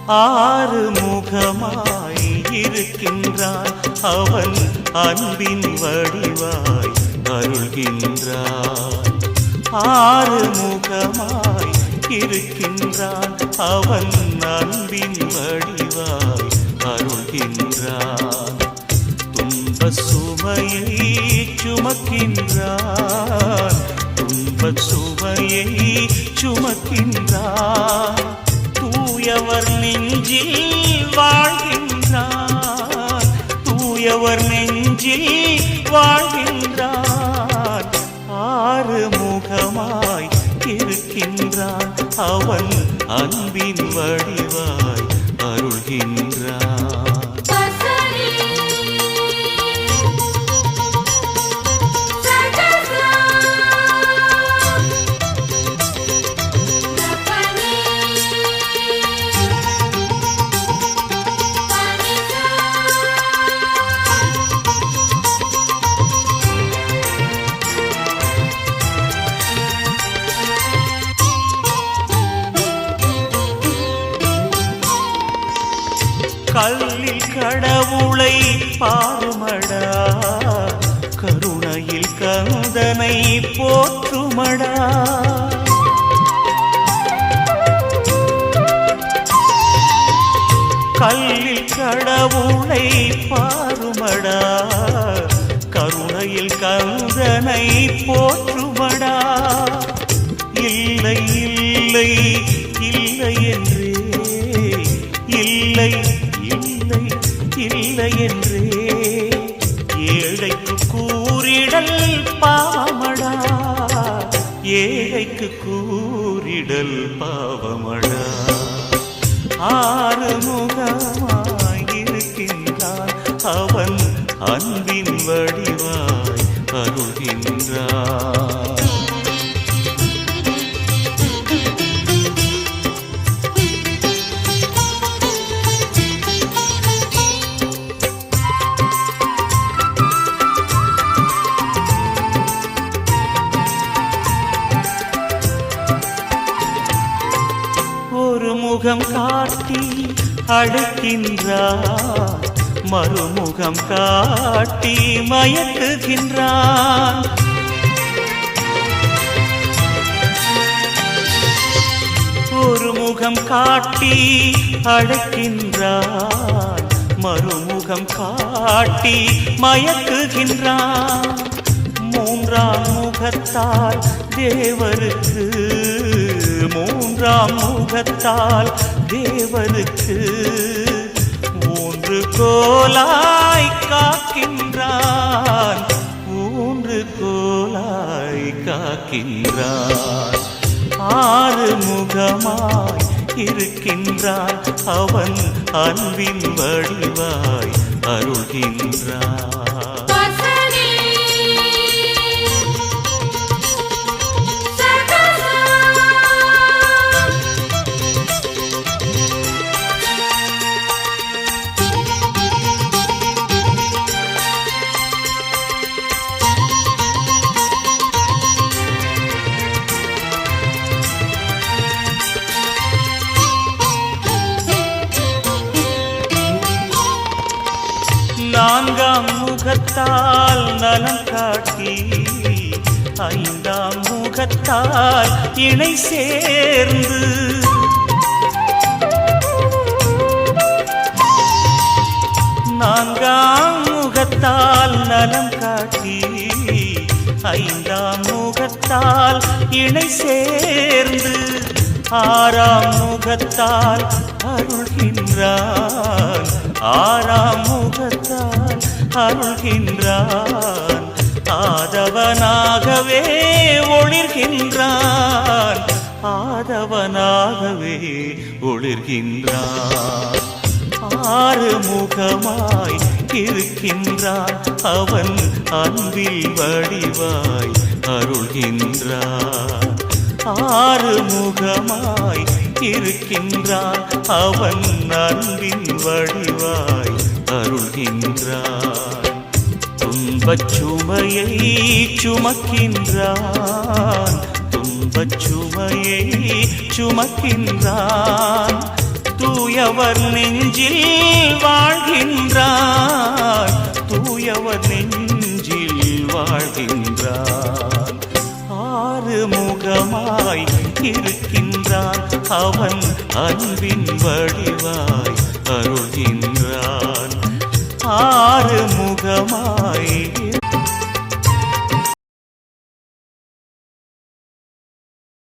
ஆறு முகமாய் இருக்கின்றான் அவன் அன்பின் வடிவாய் அருள்கின்றான். ஆறு முகமாய் இருக்கின்றான் அவன் அன்பின் வடிவாய் அருள்கின்றான். துன்ப சுமையை சுமக்கின்றான், துன்ப சுமையை சுமக்கின்றான். தூயவர் நெஞ்சில் வாழ்கின்றான், தூயவர் நெஞ்சில் வாழ்கின்றான். ஆறு முகமாய் இருக்கின்றான் அவன் அன்பின் வடிவாய் அருள்கின்றான். கல்லில் கடவுளை பாருமடா, கருணையில் கந்தனை போற்றுமடா. கல்லில் கடவுளை பாருமடா, கருணையில் கந்தனை போற்றுமடா. இல்லை இல்லை இல்லை என்றே, இல்லை இல்லை இல்லை என்றே ஏழைக்கு கூறிடல் பாவமடா, ஏழைக்கு கூறிடல் பாவமடா. ஆறு முகமாய் இருக்கின்றான் அவன் அன்பின் வடிவாய் அருள்கின்றான். ஒரு முகம் காட்டி அழைக்கின்றான், மறுமுகம் காட்டி மயக்குகின்றான். ஒரு முகம் காட்டி அழைக்கின்றான், மறுமுகம் காட்டி மயக்குகின்றான். மூன்றாம் முகத்தால் தேவருக்கு, மூன்றாம் முகத்தால் தேவருக்கு ஊன்று கோலாய் காக்கின்றான், ஊன்று கோலாய் காக்கின்றான். ஆறு முகமாய் இருக்கின்றான் அவன் அன்பின் வடிவாய் அருள்கின்றான். நான்காம் முகத்தால் நலம் காட்டி, ஐந்தாம் முகத்தால் இணை சேர்ந்து, நான்காம் முகத்தால் நலம் காட்டி, ஐந்தாம் முகத்தால் இணை சேர்ந்து, ஆறாம் முகத்தால் அருள்கின்றான், ஆறாம் முகத்தால் அருள்கின்றான். ஆதவனாகவே ஒளிர்கின்றான், ஆதவனாகவே ஒளிர்கின்றான். ஆறு முகமாய் இருக்கின்றான் அவன் அன்பில் வடிவாய் அருள்கின்றான். ஆறு முகமாய் இருக்கின்றான் அவன் அன்பின் வடிவாய் அருள்கின்றான். துன்பச் சுமையை சுமக்கின்றான், துன்பச் சுமையை சுமக்கின்றான். தூய தூயவர் நெஞ்சில் வாழ்கின்றான், தூயவர் நெஞ்சில் வாழ்கின்றான். ஆறுமுகமாய் இருக்கின்றான், அவன் அன்பின் வடிவாய் அருள்கின்றான். ஆறுமுகமாய்